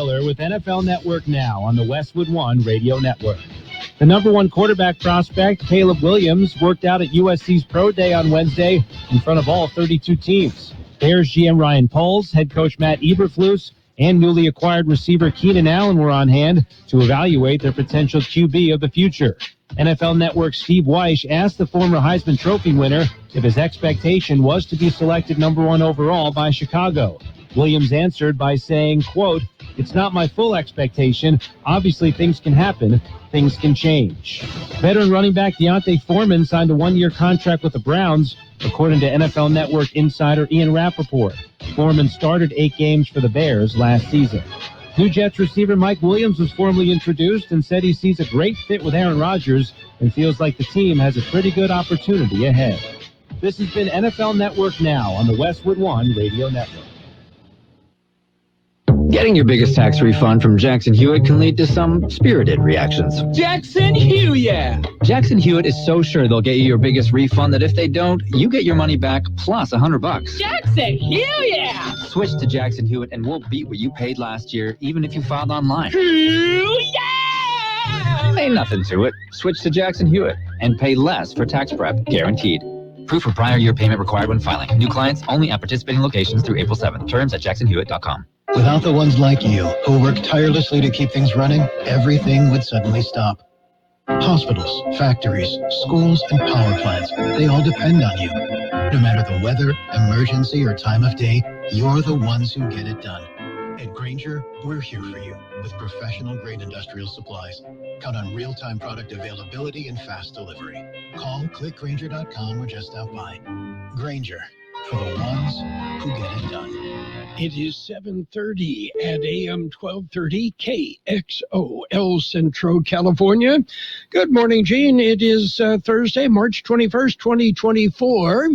Tyler with NFL Network Now on the Westwood One Radio Network. The number one quarterback prospect, Caleb Williams, worked out at USC's Pro Day on Wednesday in front of all 32 teams. Bears GM Ryan Poles, head coach Matt Eberflus, and newly acquired receiver Keenan Allen were on hand to evaluate their potential QB of the future. NFL Network's Steve Weish asked the former Heisman Trophy winner if his expectation was to be selected number one overall by Chicago. Williams answered by saying, quote, "It's not my full expectation. Obviously, things can happen. Things can change." Veteran running back Deontay Foreman signed a one-year contract with the Browns, according to NFL Network insider Ian Rappaport. Foreman started 8 games for the Bears last season. New Jets receiver Mike Williams was formally introduced and said he sees a great fit with Aaron Rodgers and feels like the team has a pretty good opportunity ahead. This has been NFL Network Now on the Westwood One Radio Network. Getting your biggest tax refund from Jackson Hewitt can lead to some spirited reactions. Jackson Hewitt! Jackson Hewitt is so sure they'll get you your biggest refund that if they don't, you get your money back plus $100. Jackson Hewitt! Switch to Jackson Hewitt and we'll beat what you paid last year, even if you filed online. Hewitt! Ain't nothing to it. Switch to Jackson Hewitt and pay less for tax prep, guaranteed. Proof of prior year payment required when filing. New clients only at participating locations through April 7th. Terms at jacksonhewitt.com. Without the ones like you, who work tirelessly to keep things running, everything would suddenly stop. Hospitals, factories, schools, and power plants, they all depend on you. No matter the weather, emergency, or time of day, you're the ones who get it done. At Grainger, we're here for you with professional-grade industrial supplies. Count on real-time product availability and fast delivery. Call, click Grainger.com, or just stop by. Grainger, for the ones who get it done. It is 7:30 at AM 1230 KXO, El Centro, California. Good morning, Gene. It is Thursday, March 21st, 2024.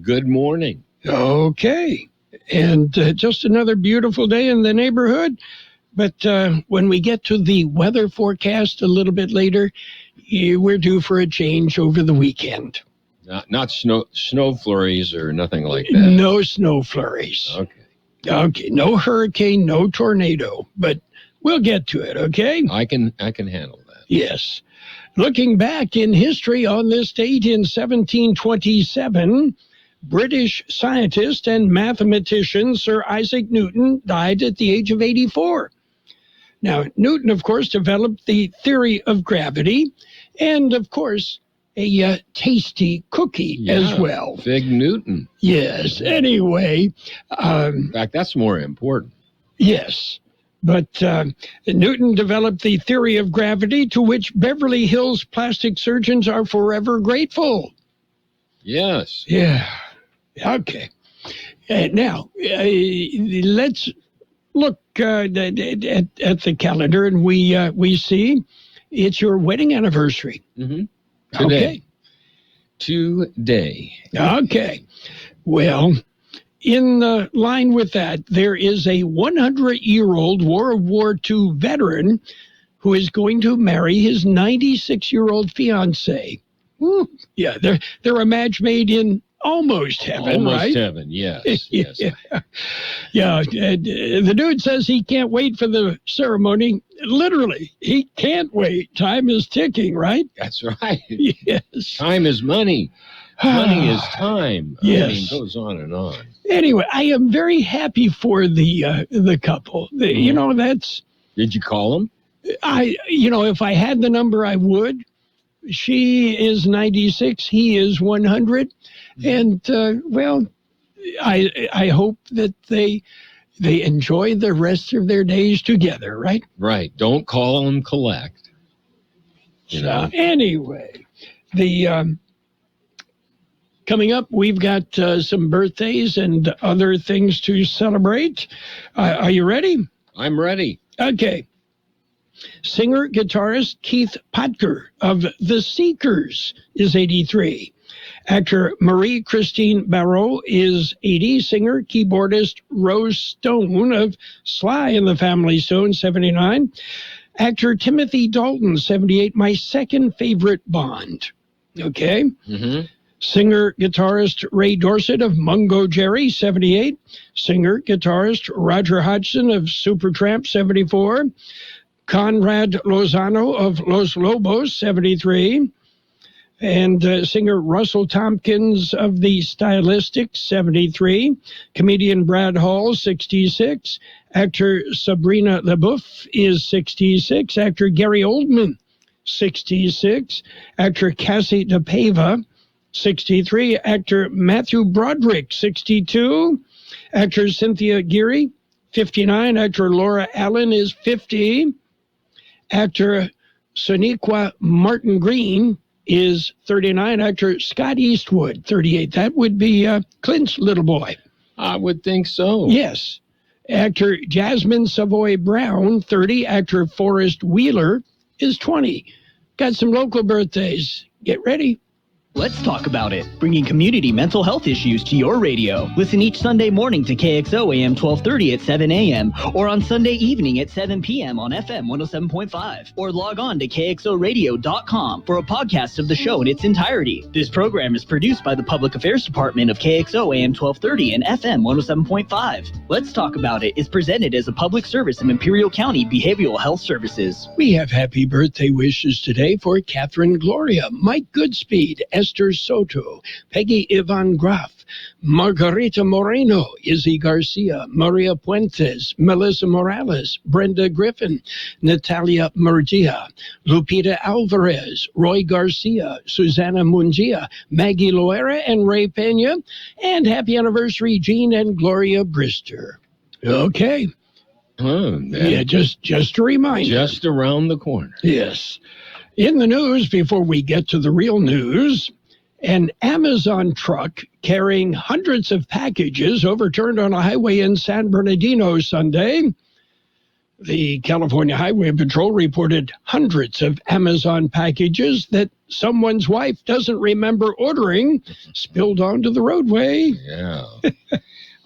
Good morning. Okay. And just another beautiful day in the neighborhood. But when we get to the weather forecast a little bit later, we're due for a change over the weekend. Not snow flurries or nothing like that. No snow flurries. Okay. No hurricane, no tornado, but we'll get to it. Okay. I can handle that. Yes. Looking back in history on this date in 1727, British scientist and mathematician Sir Isaac Newton died at the age of 84. Now, Newton, of course, developed the theory of gravity and, of course, a tasty cookie as well. Fig Newton. Yes. Anyway. In fact, that's more important. Yes. But Newton developed the theory of gravity, to which Beverly Hills plastic surgeons are forever grateful. Yes. Yeah. Okay. Now, let's look at the calendar, and we see it's your wedding anniversary. Mm-hmm. Okay. Today. Okay. Well, in line with that, there is a 100-year-old World War II veteran who is going to marry his 96-year-old fiancée. Yeah, they're a match made in almost heaven, right? Almost heaven, yes. Yes. Yeah, the dude says he can't wait for the ceremony. Literally, he can't wait. Time is ticking, right? That's right. Yes. Time is money. Money is time. Yes. I mean, it goes on and on. Anyway, I am very happy for the couple. You know, that's... Did you call them? If I had the number, I would. She is 96. He is 100. And, I hope that they enjoy the rest of their days together, right? Right. Don't call them collect. Anyway, coming up, we've got some birthdays and other things to celebrate. Are you ready? I'm ready. Okay. Singer-guitarist Keith Potker of The Seekers is 83. Actor Marie-Christine Barrault is 80. Singer, keyboardist Rose Stone of Sly and the Family Stone, 79. Actor Timothy Dalton, 78. My second favorite Bond. Okay? Mm-hmm. Singer-guitarist Ray Dorset of Mungo Jerry, 78. Singer-guitarist Roger Hodgson of Supertramp, 74. Conrad Lozano of Los Lobos, 73. And singer Russell Tompkins of the Stylistics, 73. Comedian Brad Hall, 66. Actor Sabrina LeBouf is 66. Actor Gary Oldman, 66. Actor Cassie DePaiva, 63. Actor Matthew Broderick, 62. Actor Cynthia Geary, 59. Actor Laura Allen is 50. Actor Sonequa Martin Green is 39. Actor Scott Eastwood, 38. That would be Clint's little boy. I would think so. Yes. Actor Jasmine Savoy Brown, 30. Actor Forrest Wheeler is 20. Got some local birthdays. Get ready. Let's talk about it. Bringing community mental health issues to your radio. Listen each Sunday morning to Kxo AM 1230 at 7 a.m. or on Sunday evening at 7 p.m. on FM 107.5. Or log on to kxoradio.com for a podcast of the show in its entirety. This program is produced by the Public Affairs Department of Kxo AM 1230 and FM 107.5. Let's Talk About It is presented as a public service of Imperial County Behavioral Health Services. We have happy birthday wishes today for Catherine Gloria, Mike Goodspeed, Esther Soto, Peggy Ivan Graf, Margarita Moreno, Izzy Garcia, Maria Puentes, Melissa Morales, Brenda Griffin, Natalia Murgia, Lupita Alvarez, Roy Garcia, Susana Mungia, Maggie Loera, and Ray Pena. And happy anniversary, Jean and Gloria Brister. Okay. Yeah, just a reminder. Just around the corner. Yes. In the news, before we get to the real news, an Amazon truck carrying hundreds of packages overturned on a highway in San Bernardino Sunday. The California Highway Patrol reported hundreds of Amazon packages that someone's wife doesn't remember ordering spilled onto the roadway. Yeah.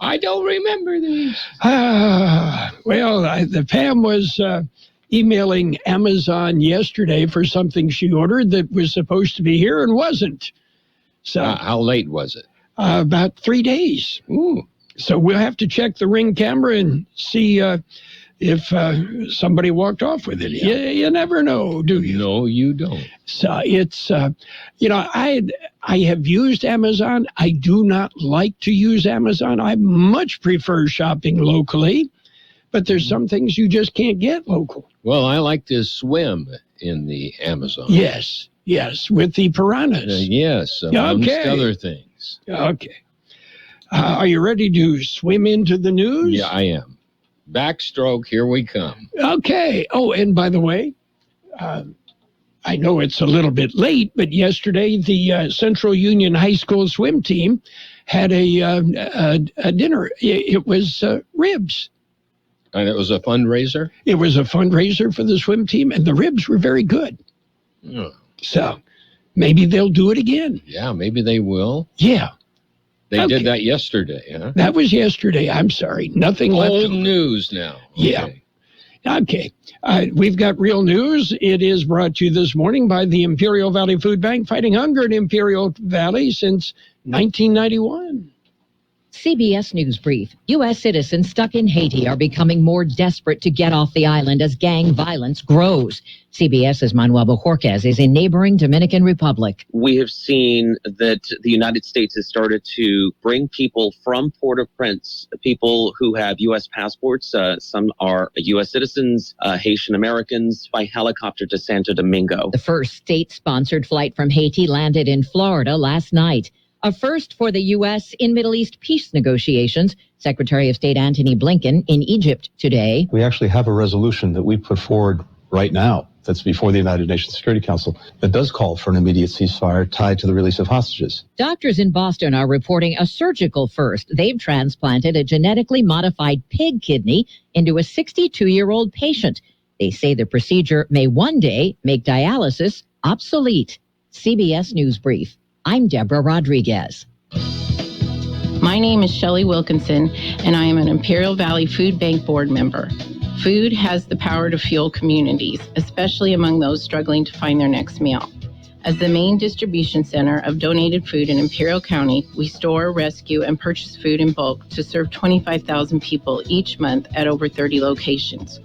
I don't remember these. The Pam was emailing Amazon yesterday for something she ordered that was supposed to be here and wasn't. So how late was it? About 3 days. Ooh. So we'll have to check the Ring camera and see if somebody walked off with it. Yeah. You never know, do you? No, you don't. So it's, I have used Amazon. I do not like to use Amazon. I much prefer shopping locally, but there's some things you just can't get local. Well, I like to swim in the Amazon. Yes, with the piranhas. Yes, amongst other things. Okay. Are you ready to swim into the news? Yeah, I am. Backstroke, here we come. Okay. Oh, and by the way, I know it's a little bit late, but yesterday the Central Union High School swim team had a dinner. It was ribs. And it was a fundraiser? It was a fundraiser for the swim team, and the ribs were very good. Oh. So maybe they'll do it again. Yeah, maybe they will. Yeah. They did that yesterday, huh? That was yesterday. I'm sorry. Nothing left. Old news now. Okay. Yeah. Okay. We've got real news. It is brought to you this morning by the Imperial Valley Food Bank, fighting hunger in Imperial Valley since 1991. CBS News Brief. U.S. citizens stuck in Haiti are becoming more desperate to get off the island as gang violence grows. CBS's Manuel Bojorquez is in neighboring Dominican Republic. We have seen that the United States has started to bring people from Port-au-Prince, people who have U.S. passports. Some are U.S. citizens, Haitian Americans, by helicopter to Santo Domingo. The first state-sponsored flight from Haiti landed in Florida last night. A first for the U.S. in Middle East peace negotiations. Secretary of State Antony Blinken in Egypt today. We actually have a resolution that we put forward right now that's before the United Nations Security Council that does call for an immediate ceasefire tied to the release of hostages. Doctors in Boston are reporting a surgical first. They've transplanted a genetically modified pig kidney into a 62-year-old patient. They say the procedure may one day make dialysis obsolete. CBS News Brief. I'm Deborah Rodriguez. My name is Shelley Wilkinson, and I am an Imperial Valley Food Bank board member. Food has the power to fuel communities, especially among those struggling to find their next meal. As the main distribution center of donated food in Imperial County, we store, rescue, and purchase food in bulk to serve 25,000 people each month at over 30 locations.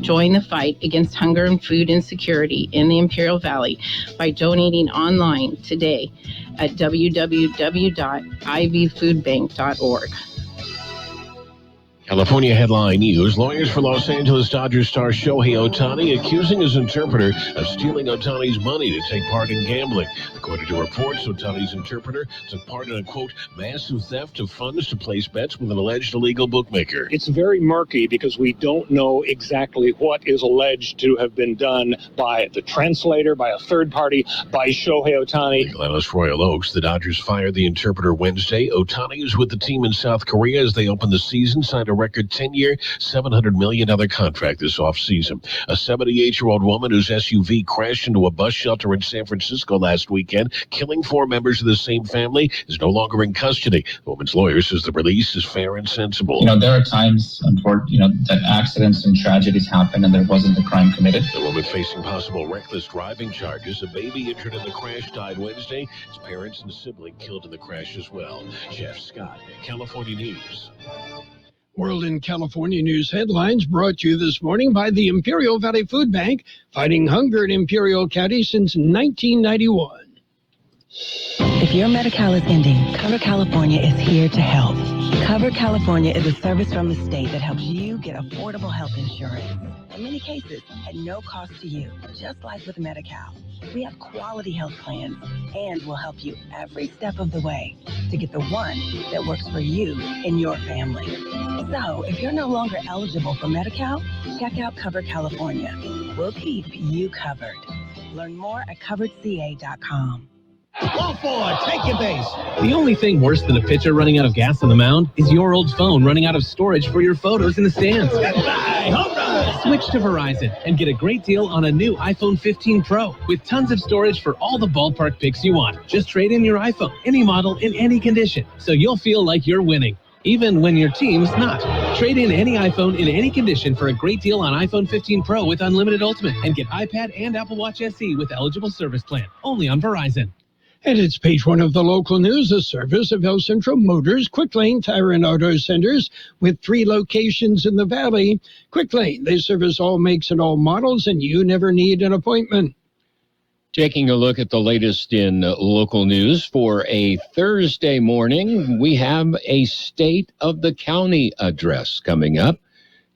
Join the fight against hunger and food insecurity in the Imperial Valley by donating online today at www.ivfoodbank.org. California headline news. Lawyers for Los Angeles Dodgers star Shohei Ohtani accusing his interpreter of stealing Ohtani's money to take part in gambling. According to reports, Ohtani's interpreter took part in a, quote, massive theft of funds to place bets with an alleged illegal bookmaker. It's very murky because we don't know exactly what is alleged to have been done by the translator, by a third party, by Shohei Ohtani. Legal analyst Royal Oaks. The Dodgers fired the interpreter Wednesday. Ohtani is with the team in South Korea as they open the season, signed a record 10-year, $700 million contract this offseason. A 78-year-old woman whose SUV crashed into a bus shelter in San Francisco last weekend, killing 4 members of the same family, is no longer in custody. The woman's lawyer says the release is fair and sensible. There are times, that accidents and tragedies happen and there wasn't a crime committed. The woman facing possible reckless driving charges. A baby injured in the crash died Wednesday. His parents and sibling killed in the crash as well. Jeff Scott, California News. World in California News headlines brought to you this morning by the Imperial Valley Food Bank, fighting hunger in Imperial County since 1991. If your Medi-Cal is ending, Cover California is here to help. Cover California is a service from the state that helps you get affordable health insurance. In many cases, at no cost to you, just like with Medi-Cal. We have quality health plans and will help you every step of the way to get the one that works for you and your family. So, if you're no longer eligible for Medi-Cal, check out Cover California. We'll keep you covered. Learn more at coveredca.com. Ball forward, take your base. The only thing worse than a pitcher running out of gas on the mound is your old phone running out of storage for your photos in the stands. Goodbye, home run. Switch to Verizon and get a great deal on a new iPhone 15 Pro with tons of storage for all the ballpark pics you want. Just trade in your iPhone, any model, in any condition, so you'll feel like you're winning, even when your team's not. Trade in any iPhone in any condition for a great deal on iPhone 15 Pro with unlimited Ultimate, and get iPad and Apple Watch SE with eligible service plan. Only on Verizon. And it's page 1 of the local news, a service of El Centro Motors, Quick Lane Tire and Auto Centers with 3 locations in the Valley. Quick Lane, they service all makes and all models, and you never need an appointment. Taking a look at the latest in local news for a Thursday morning, we have a State of the County address coming up.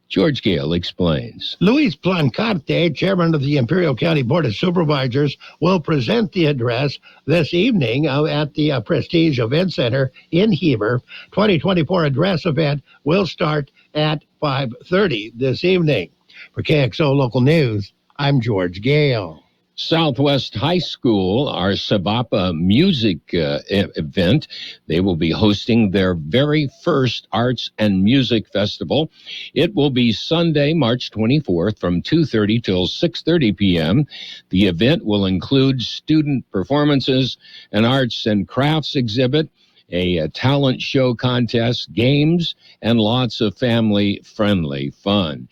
George Gale explains. Luis Plancarte, chairman of the Imperial County Board of Supervisors, will present the address this evening at the Prestige Event Center in Heber. 2024 address event will start at 5:30 this evening. For KXO Local News, I'm George Gale. Southwest High School, our Sabapa music event. They will be hosting their very first Arts and Music Festival. It will be Sunday, March 24th from 2:30 till 6:30 p.m. The event will include student performances, an arts and crafts exhibit, a talent show contest, games, and lots of family-friendly fun.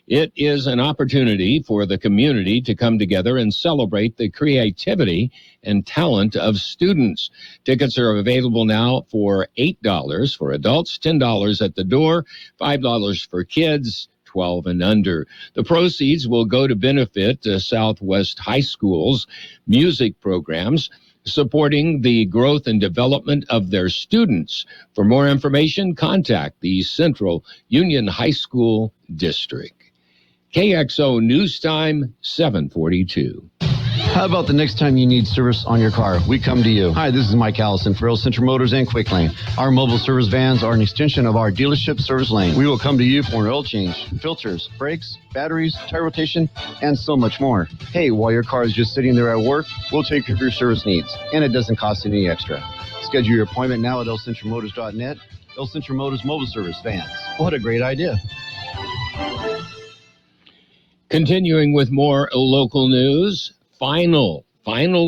It is an opportunity for the community to come together and celebrate the creativity and talent of students. Tickets are available now for $8 for adults, $10 at the door, $5 for kids, 12 and under. The proceeds will go to benefit Southwest High School's music programs, supporting the growth and development of their students. For more information, contact the Central Union High School District. KXO News Time, 7:42. How about the next time you need service on your car? We come to you. Hi, this is Mike Allison for Real Central Motors and Quick Lane. Our mobile service vans are an extension of our dealership service lane. We will come to you for an oil change, filters, brakes, batteries, tire rotation, and so much more. Hey, while your car is just sitting there at work, we'll take care of your service needs, and it doesn't cost any extra. Schedule your appointment now at elcentralmotors.net. El Centro Motors Mobile Service Vans. What a great idea. Continuing with more local news, final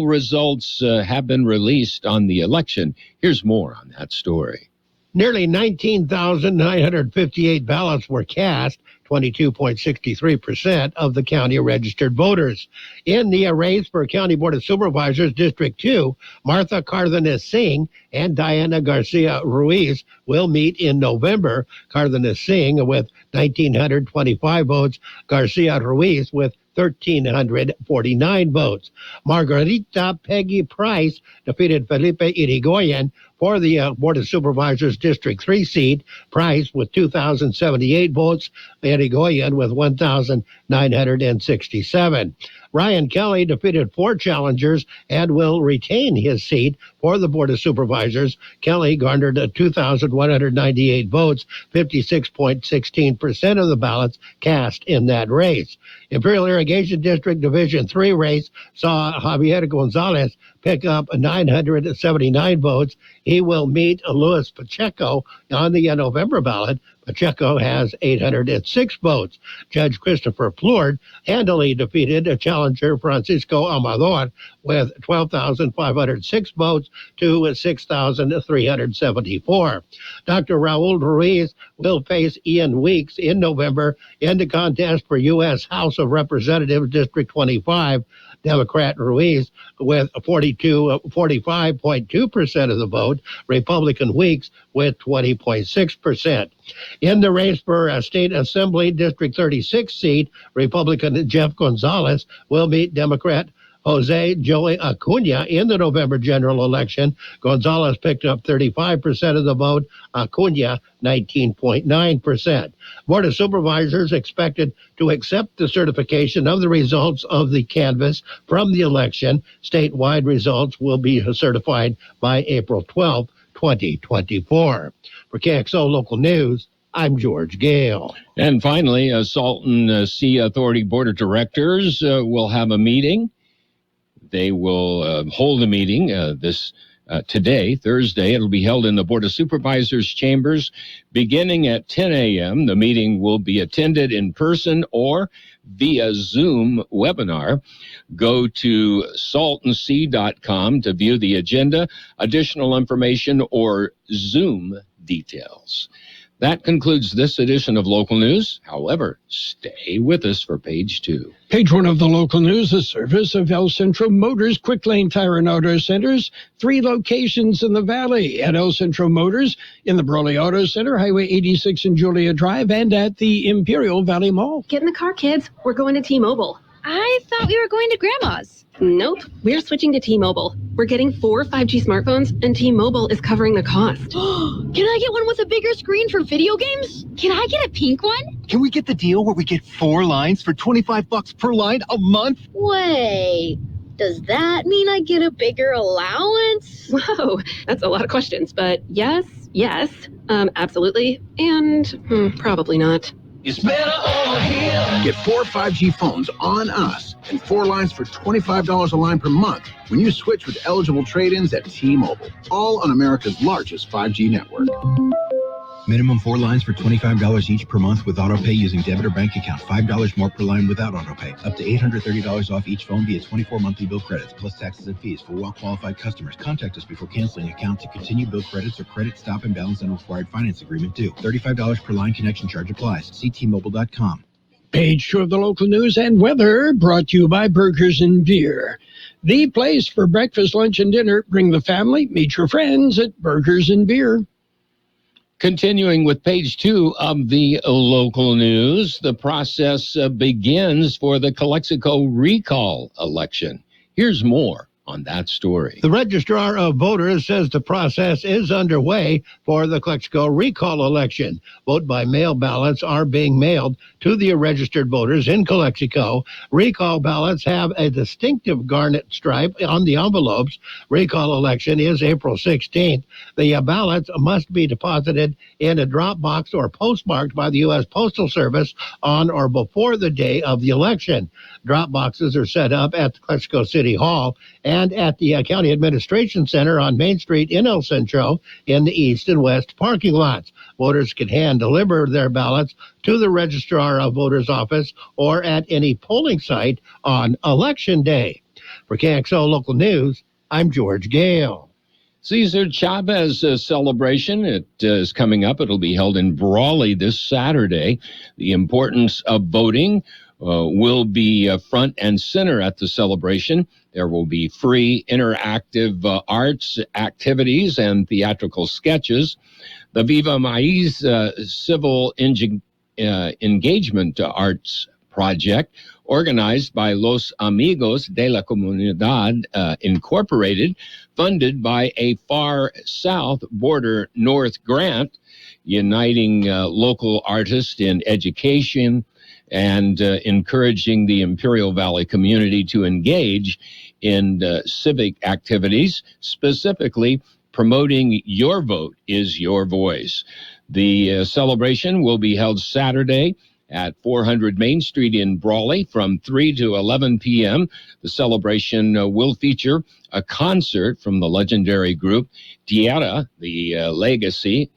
results have been released on the election. Here's more on that story. Nearly 19,958 ballots were cast, 22.63% of the county registered voters. In the race for County Board of Supervisors, District 2, Martha Cardenas Singh and Diana Garcia Ruiz will meet in November. Cardenas Singh with 1,925 votes, Garcia Ruiz with 1,349 votes. Margarita Peggy Price defeated Felipe Irigoyen for the Board of Supervisors District 3 seat. Price with 2,078 votes, Irigoyen with 1,967. Ryan Kelly defeated 4 challengers and will retain his seat for the Board of Supervisors. Kelly garnered 2,198 votes, 56.16% of the ballots cast in that race. Imperial Irrigation District Division 3 race saw Javier Gonzalez pick up 979 votes. He will meet Luis Pacheco on the November ballot. Pacheco has 806 votes. Judge Christopher Plourde handily defeated challenger Francisco Amador with 12,506 votes to 6,374. Dr. Raul Ruiz will face Ian Weeks in November in the contest for U.S. House of Representatives District 25. Democrat Ruiz with 45.2% of the vote, Republican Weeks with 20.6%. In the race for a State Assembly District 36 seat, Republican Jeff Gonzalez will meet Democrat Jose Joey Acuna in the November general election. Gonzalez picked up 35% of the vote, Acuna 19.9%. Board of Supervisors expected to accept the certification of the results of the canvass from the election. Statewide results will be certified by April 12, 2024. For KXO Local News, I'm George Gale. And finally, Salton Sea Authority Board of Directors will have a meeting. They will hold a meeting today, Thursday. It'll be held in the Board of Supervisors chambers beginning at 10 a.m. The meeting will be attended in person or via Zoom webinar. Go to saltonsea.com to view the agenda, additional information, or Zoom details. That concludes this edition of Local News. However, stay with us for Page 2. Page 1 of the Local News, a service of El Centro Motors Quick Lane Tire and Auto Centers. 3 locations in the Valley at El Centro Motors, in the Broly Auto Center, Highway 86 and Julia Drive, and at the Imperial Valley Mall. Get in the car, kids. We're going to T-Mobile. I thought we were going to Grandma's. Nope. We're switching to T-Mobile. We're getting 4 5G smartphones, and T-Mobile is covering the cost. Can I get one with a bigger screen for video games? Can I get a pink one? Can we get the deal where we get 4 lines for $25 per line a month? Wait, does that mean I get a bigger allowance? Whoa, that's a lot of questions, but yes, absolutely, and probably not. It's better over here. Get 4 5G phones on us and 4 lines for $25 a line per month when you switch with eligible trade-ins at T-Mobile. All on America's largest 5G network. Minimum 4 lines for $25 each per month with autopay using debit or bank account. $5 more per line without autopay. Up to $830 off each phone via 24 monthly bill credits, plus taxes and fees for well-qualified customers. Contact us before canceling account to continue bill credits or credit stop and balance unrequired finance agreement due. $35 per line connection charge applies. See T-Mobile.com. Page 2 of the Local News and Weather, brought to you by Burgers and Beer. The place for breakfast, lunch, and dinner. Bring the family, meet your friends at Burgers and Beer. Continuing with Page 2 of the Local News, the process begins for the Calexico recall election. Here's more on that story. The Registrar of Voters says the process is underway for the Calexico recall election. Vote-by-mail ballots are being mailed to the registered voters in Calexico. Recall ballots have a distinctive garnet stripe on the envelopes. Recall election is April 16th. The ballots must be deposited in a drop box or postmarked by the U.S. Postal Service on or before the day of the election. Drop boxes are set up at the Calexico City Hall and at the County Administration Center on Main Street in El Centro in the east and west parking lots. Voters can hand-deliver their ballots to the Registrar of Voters' office or at any polling site on Election Day. For KXO Local News, I'm George Gale. Cesar Chavez celebration, it is coming up. It'll be held in Brawley this Saturday. The importance of voting will be front and center at the celebration. There will be free interactive arts activities and theatrical sketches. The Viva Maíz Civil Engagement Arts Project, organized by Los Amigos de la Comunidad Incorporated, funded by a Far South Border North grant, uniting local artists in education and encouraging the Imperial Valley community to engage in civic activities, specifically promoting Your Vote is Your Voice. The celebration will be held Saturday at 400 Main Street in Brawley from 3 to 11 p.m. The celebration will feature a concert from the legendary group Tierra, the Legacy,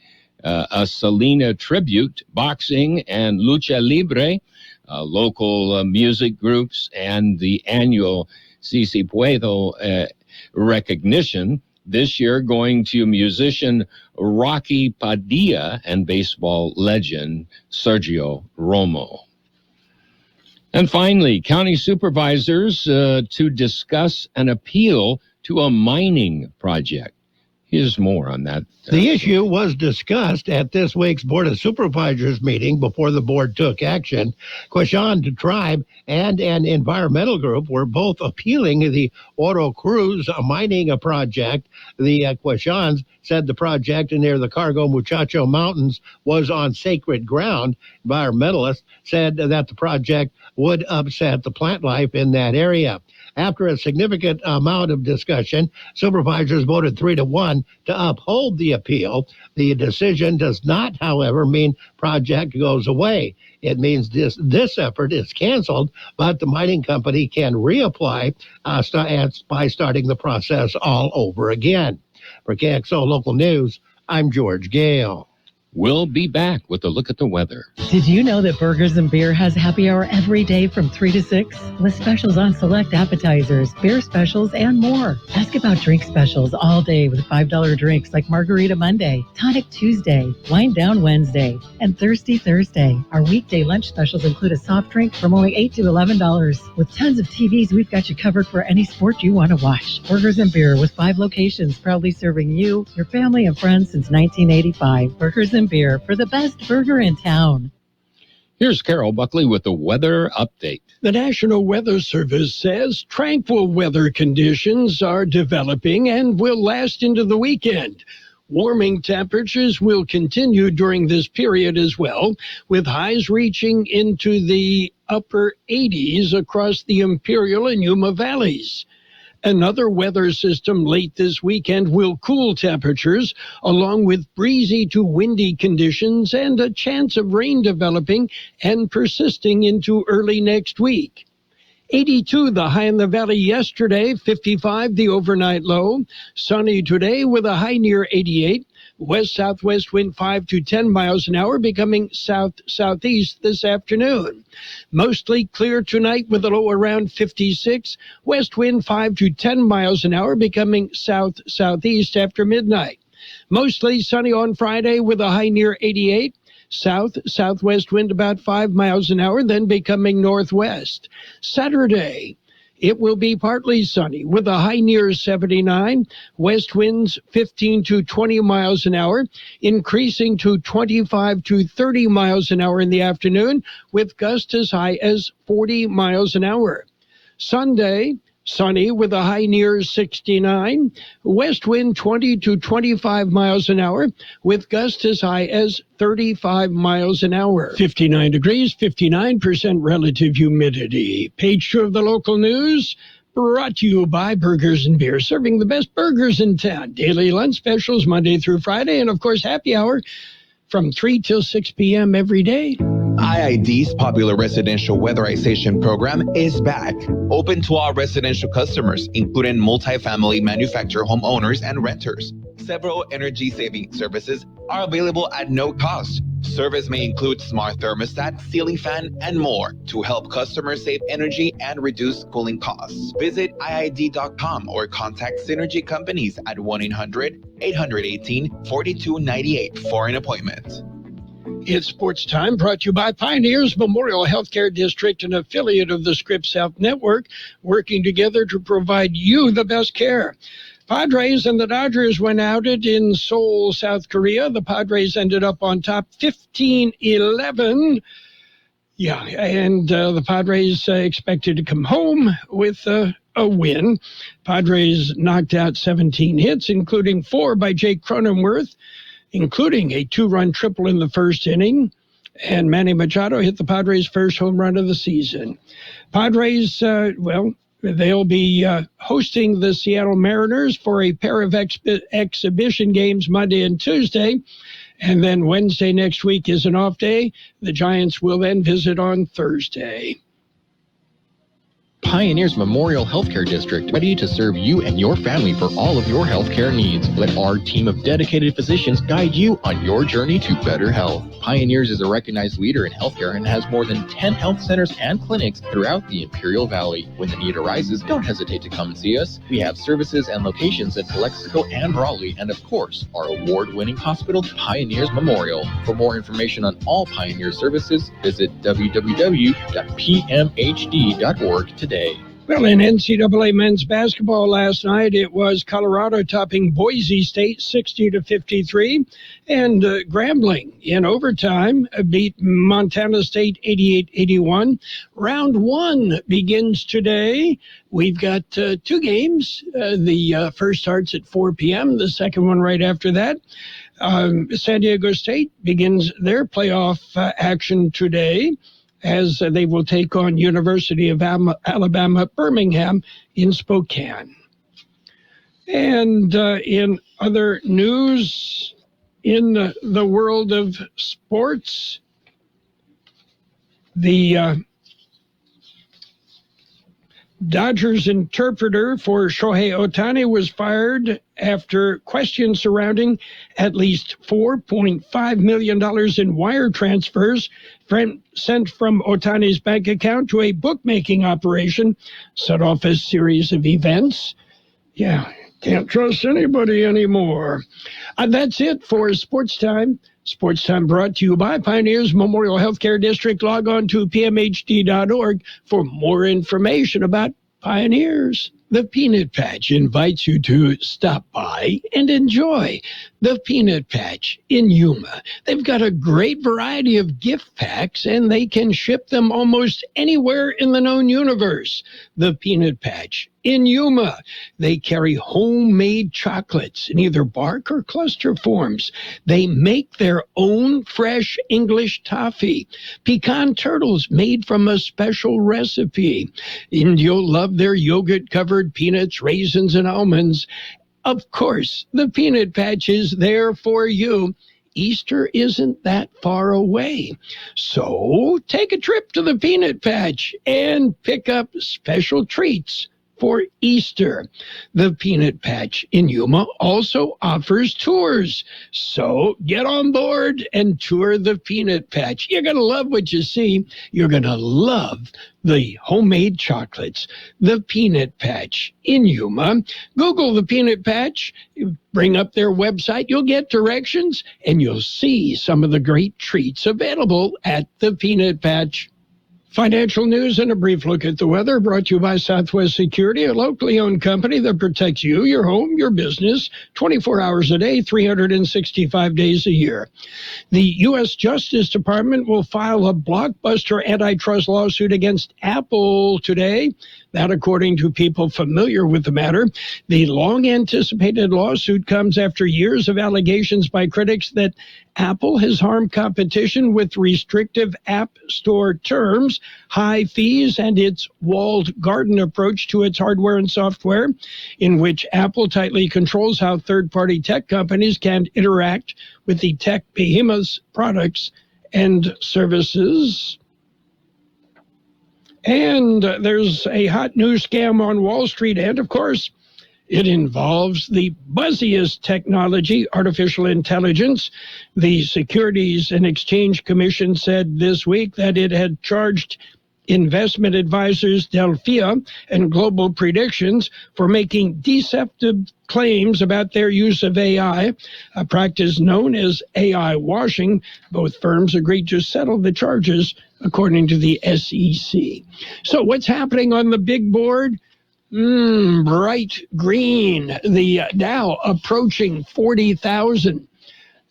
a Selena tribute, boxing and lucha libre, local music groups, and the annual Si Si Puedo recognition. This year going to musician Rocky Padilla and baseball legend Sergio Romo. And finally, county supervisors to discuss an appeal to a mining project. Here's more on that. The issue was discussed at this week's Board of Supervisors meeting before the board took action. Quechan Tribe and an environmental group were both appealing the Oro Cruz mining project. The Quechans said the project near the Cargo Muchacho Mountains was on sacred ground. Environmentalists said that the project would upset the plant life in that area. After a significant amount of discussion, supervisors voted 3-1 to uphold the appeal. The decision does not, however, mean project goes away. It means this effort is canceled, but the mining company can reapply by starting the process all over again. For Kxo Local News, I'm George Gale. We'll be back with a look at the weather. Did you know that Burgers and Beer has happy hour every day from 3 to 6? With specials on select appetizers, beer specials, and more. Ask about drink specials all day with $5 drinks like Margarita Monday, Tonic Tuesday, Wind Down Wednesday, and Thirsty Thursday. Our weekday lunch specials include a soft drink from only $8 to $11. With tons of TVs, we've got you covered for any sport you want to watch. Burgers and Beer with 5 locations, proudly serving you, your family, and friends since 1985. Burgers and Beer for the best burger in town. Here's Carroll Buckley with the weather update. The National Weather Service says tranquil weather conditions are developing and will last into the weekend. Warming temperatures will continue during this period as well, with highs reaching into the upper 80s across the Imperial and Yuma valleys. Another weather system late this weekend will cool temperatures, along with breezy to windy conditions and a chance of rain developing and persisting into early next week. 82 the high in the valley yesterday, 55 the overnight low. Sunny today with a high near 88. West-southwest wind 5 to 10 miles an hour, becoming south-southeast this afternoon. Mostly clear tonight with a low around 56. West wind 5 to 10 miles an hour, becoming south-southeast after midnight. Mostly sunny on Friday with a high near 88. South-southwest wind about 5 miles an hour, then becoming northwest. Saturday, it will be partly sunny with a high near 79, west winds 15 to 20 miles an hour, increasing to 25 to 30 miles an hour in the afternoon, with gusts as high as 40 miles an hour. Sunday, sunny with a high near 69, west wind 20 to 25 miles an hour, with gusts as high as 35 miles an hour. 59 degrees, 59% relative humidity. Page 2 of the local news, brought to you by Burgers and Beer, serving the best burgers in town. Daily lunch specials Monday through Friday, and of course happy hour from 3 till 6 p.m. every day. IID's popular residential weatherization program is back, open to all residential customers, including multifamily manufactured homeowners and renters. Several energy-saving services are available at no cost. Service may include smart thermostat, ceiling fan, and more to help customers save energy and reduce cooling costs. Visit IID.com or contact Synergy Companies at 1-800-818-4298 for an appointment. It's Sports Time, brought to you by Pioneers Memorial Healthcare District, an affiliate of the Scripps Health Network, working together to provide you the best care. Padres and the Dodgers went at it in Seoul, South Korea. The Padres ended up on top 15-11. Yeah, and the Padres expected to come home with a win. Padres knocked out 17 hits, including 4 by Jake Cronenworth, including a 2-run triple in the first inning. And Manny Machado hit the Padres' first home run of the season. Padres, they'll be hosting the Seattle Mariners for a pair of exhibition games Monday and Tuesday. And then Wednesday next week is an off day. The Giants will then visit on Thursday. Pioneers Memorial Healthcare District, ready to serve you and your family for all of your healthcare needs. Let our team of dedicated physicians guide you on your journey to better health. Pioneers is a recognized leader in healthcare and has more than 10 health centers and clinics throughout the Imperial Valley. When the need arises, don't hesitate to come and see us. We have services and locations in Calexico and Raleigh, and of course, our award-winning hospital, Pioneers Memorial. For more information on all Pioneer services, visit www.pmhd.org today. Well, in NCAA men's basketball last night, it was Colorado topping Boise State 60-53, and Grambling in overtime beat Montana State 88-81. Round 1 begins today. We've got 2 games. The first starts at 4 p.m., the second one right after that. San Diego State begins their playoff action today, as they will take on University of Alabama Birmingham in Spokane. And in other news in the world of sports, the Dodgers interpreter for Shohei Ohtani was fired after questions surrounding at least $4.5 million in wire transfers sent from Ohtani's bank account to a bookmaking operation set off a series of events. Yeah, can't trust anybody anymore. That's it for Sports Time. Sports Time brought to you by Pioneers Memorial Healthcare District. Log on to pmhd.org for more information about Pioneers. The Peanut Patch invites you to stop by and enjoy the Peanut Patch in Yuma. They've got a great variety of gift packs, and they can ship them almost anywhere in the known universe. The Peanut Patch in Yuma. They carry homemade chocolates in either bark or cluster forms. They make their own fresh English toffee. Pecan turtles made from a special recipe. And you'll love their yogurt-covered peanuts, raisins, and almonds. Of course, the Peanut Patch is there for you. Easter isn't that far away. So take a trip to the Peanut Patch and pick up special treats for Easter. The Peanut Patch in Yuma also offers tours. So get on board and tour the Peanut Patch. You're going to love what you see. You're going to love the homemade chocolates. The Peanut Patch in Yuma. Google the Peanut Patch. Bring up their website. You'll get directions, and you'll see some of the great treats available at the Peanut Patch. Financial news and a brief look at the weather brought to you by Southwest Security, a locally owned company that protects you, your home, your business, 24 hours a day, 365 days a year. The U.S. Justice Department will file a blockbuster antitrust lawsuit against Apple today. That, according to people familiar with the matter. The long-anticipated lawsuit comes after years of allegations by critics that Apple has harmed competition with restrictive App Store terms, high fees, and its walled garden approach to its hardware and software, in which Apple tightly controls how third-party tech companies can interact with the tech behemoth's products and services. And there's a hot new scam on Wall Street. And, of course, It involves the buzziest technology, artificial intelligence. The Securities and Exchange Commission said this week that it had charged investment advisors Delphia and Global Predictions for making deceptive claims about their use of AI, a practice known as AI washing. Both firms agreed to settle the charges, according to the SEC. So what's happening on the big board? Bright green. The Dow approaching 40,000.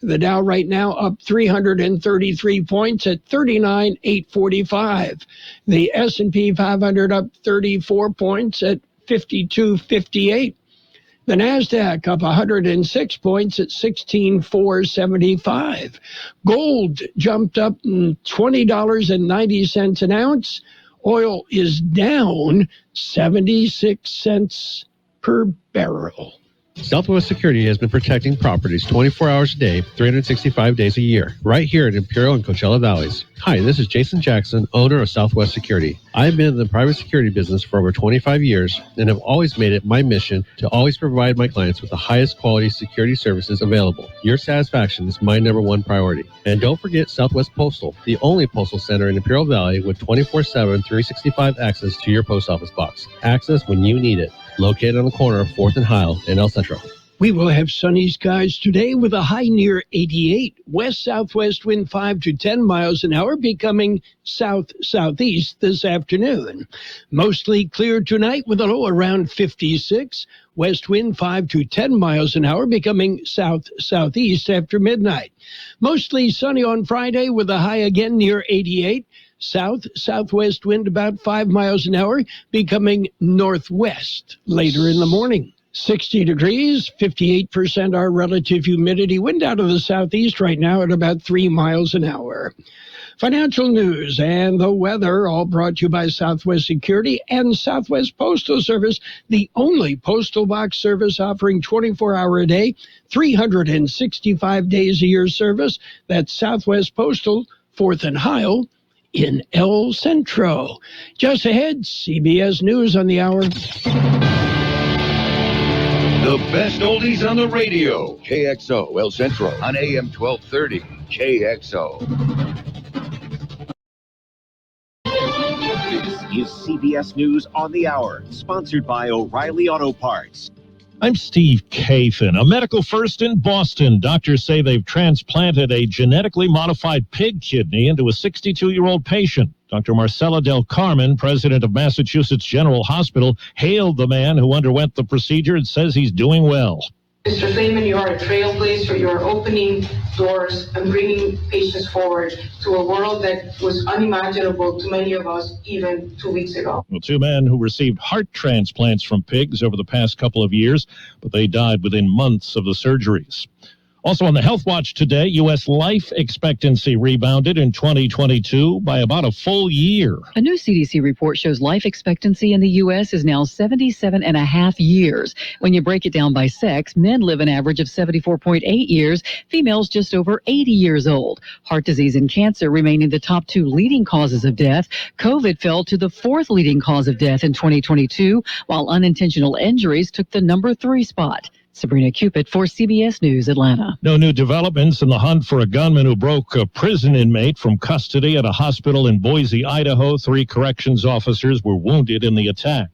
The Dow right now up 333 points at 39,845. The S&P 500 up 34 points at 5258. The NASDAQ up 106 points at 16,475. Gold jumped up $20.90 an ounce. Oil is down 76 cents per barrel. Southwest Security has been protecting properties 24 hours a day, 365 days a year, right here in Imperial and Coachella Valleys. Hi, this is Jason Jackson, owner of Southwest Security. I've been in the private security business for over 25 years and have always made it my mission to always provide my clients with the highest quality security services available. Your satisfaction is my number one priority. And don't forget Southwest Postal, the only postal center in Imperial Valley with 24/7, 365 access to your post office box. Access when you need it. Located on the corner of 4th and Heil in El Centro. We will have sunny skies today with a high near 88. West-southwest wind 5 to 10 miles an hour, becoming south-southeast this afternoon. Mostly clear tonight with a low around 56. West wind 5 to 10 miles an hour, becoming south-southeast after midnight. Mostly sunny on Friday with a high again near 88. South-southwest wind about 5 miles an hour, becoming northwest later in the morning. 60 degrees, 58% our relative humidity. Wind out of the southeast right now at about 3 miles an hour. Financial news and the weather, all brought to you by Southwest Security and Southwest Postal Service, the only postal box service offering 24-hour a day, 365 days a year service. That's Southwest Postal, 4th and Heil in El Centro. Just ahead, CBS News on the hour. The best oldies on the radio. KXO El Centro on AM 1230. KXO. This is CBS News on the hour, sponsored by O'Reilly Auto Parts. I'm Steve Kathan. A medical first in Boston. Doctors say they've transplanted a genetically modified pig kidney into a 62-year-old patient. Dr. Marcella Del Carmen, president of Massachusetts General Hospital, hailed the man who underwent the procedure and says he's doing well. Mr. Thayman, you are a trailblazer. You are opening doors and bringing patients forward to a world that was unimaginable to many of us even 2 weeks ago. Well, two men who received heart transplants from pigs over the past couple of years, but they died within months of the surgeries. Also on the Health Watch today, U.S. life expectancy rebounded in 2022 by about a full year. A new CDC report shows life expectancy in the U.S. is now 77.5 years. When you break it down by sex, men live an average of 74.8 years, females just over 80 years old. Heart disease and cancer remaining the top two leading causes of death. COVID fell to the fourth leading cause of death in 2022, while unintentional injuries took the number 3 spot. Sabrina Cupid for CBS News, Atlanta. No new developments in the hunt for a gunman who broke a prison inmate from custody at a hospital in Boise, Idaho. 3 corrections officers were wounded in the attack.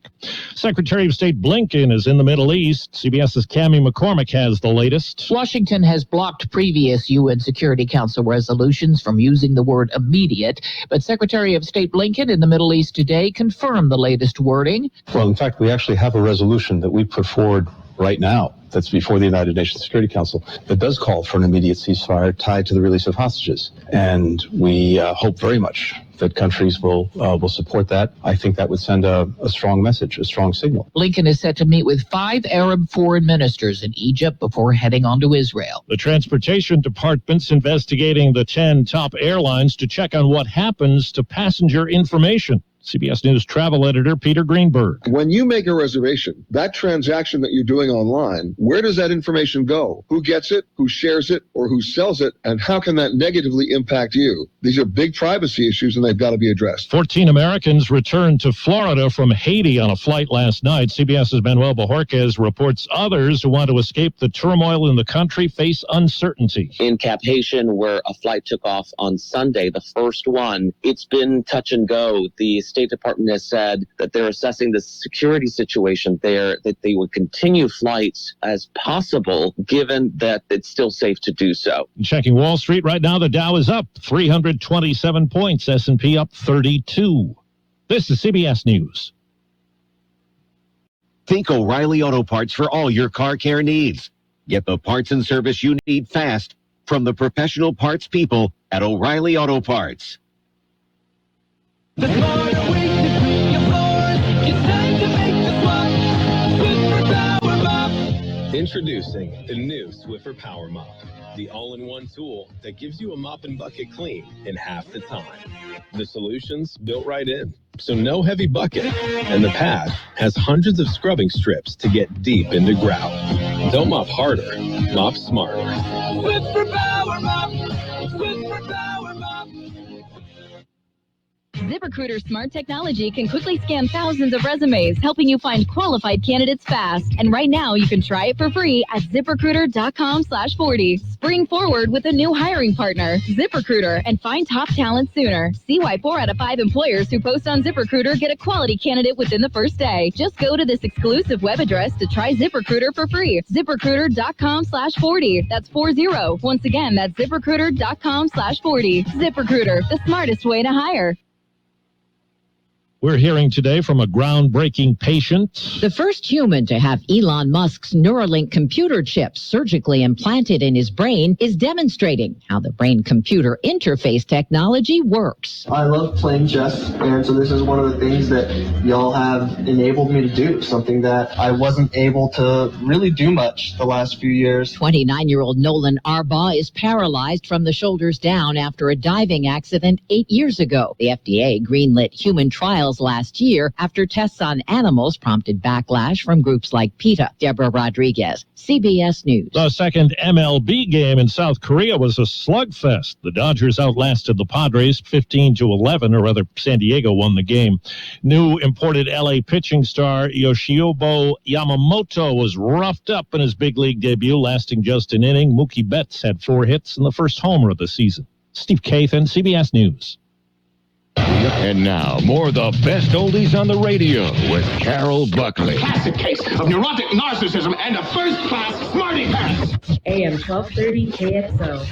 Secretary of State Blinken is in the Middle East. CBS's Cammie McCormick has the latest. Washington has blocked previous UN Security Council resolutions from using the word immediate, but Secretary of State Blinken in the Middle East today confirmed the latest wording. Well, in fact, we actually have a resolution that we put forward right now that's before the United Nations Security Council that does call for an immediate ceasefire tied to the release of hostages. And we hope very much that countries will support that. I think that would send a strong message, a strong signal. Blinken is set to meet with 5 Arab foreign ministers in Egypt before heading on to Israel. The Transportation Department's investigating the 10 top airlines to check on what happens to passenger information. CBS News travel editor Peter Greenberg. When you make a reservation, that transaction that you're doing online, where does that information go? Who gets it? Who shares it? Or who sells it? And how can that negatively impact you? These are big privacy issues, and they've got to be addressed. 14 Americans returned to Florida from Haiti on a flight last night. CBS's Manuel Bojorquez reports others who want to escape the turmoil in the country face uncertainty. In Cap Haitian, where a flight took off on Sunday, the first one, it's been touch and go. The State Department has said that they're assessing the security situation there, that they would continue flights as possible, given that it's still safe to do so. Checking Wall Street right now, the Dow is up 327 points, S&P up 32. This is CBS News. Think O'Reilly Auto Parts for all your car care needs. Get the parts and service you need fast from the professional parts people at O'Reilly Auto Parts. The smarter way to clean your floors. It's time to make the swap. Swiffer Power Mop. Introducing the new Swiffer Power Mop, the all-in-one tool that gives you a mop and bucket clean in half the time. The solution's built right in, so no heavy bucket, and the pad has hundreds of scrubbing strips to get deep into grout. Don't mop harder, mop smarter. Swiffer Power Mop. Swiffer Power Mop. ZipRecruiter's smart technology can quickly scan thousands of resumes, helping you find qualified candidates fast. And right now, you can try it for free at ZipRecruiter.com/40. Spring forward with a new hiring partner, ZipRecruiter, and find top talent sooner. See why 4 out of 5 employers who post on ZipRecruiter get a quality candidate within the first day. Just go to this exclusive web address to try ZipRecruiter for free. ZipRecruiter.com/40. That's 40. Once again, that's ZipRecruiter.com/40. ZipRecruiter, the smartest way to hire. We're hearing today from a groundbreaking patient. The first human to have Elon Musk's Neuralink computer chip surgically implanted in his brain is demonstrating how the brain-computer interface technology works. I love playing chess, and so this is one of the things that y'all have enabled me to do, something that I wasn't able to really do much the last few years. 29-year-old Nolan Arbaugh is paralyzed from the shoulders down after a diving accident 8 years ago. The FDA greenlit human trials last year after tests on animals prompted backlash from groups like PETA. Deborah Rodriguez, CBS News. The second MLB game in South Korea was a slugfest. The Dodgers outlasted the Padres 15-11, or rather San Diego won the game. New imported LA pitching star Yoshiobo Yamamoto was roughed up in his big league debut, lasting just an inning. Mookie Betts had 4 hits and the first homer of the season. Steve Kathan, CBS News. And now, more of the best oldies on the radio with Carroll Buckley. Classic case of neurotic narcissism and a first-class smarty pants. AM 1230 KXO.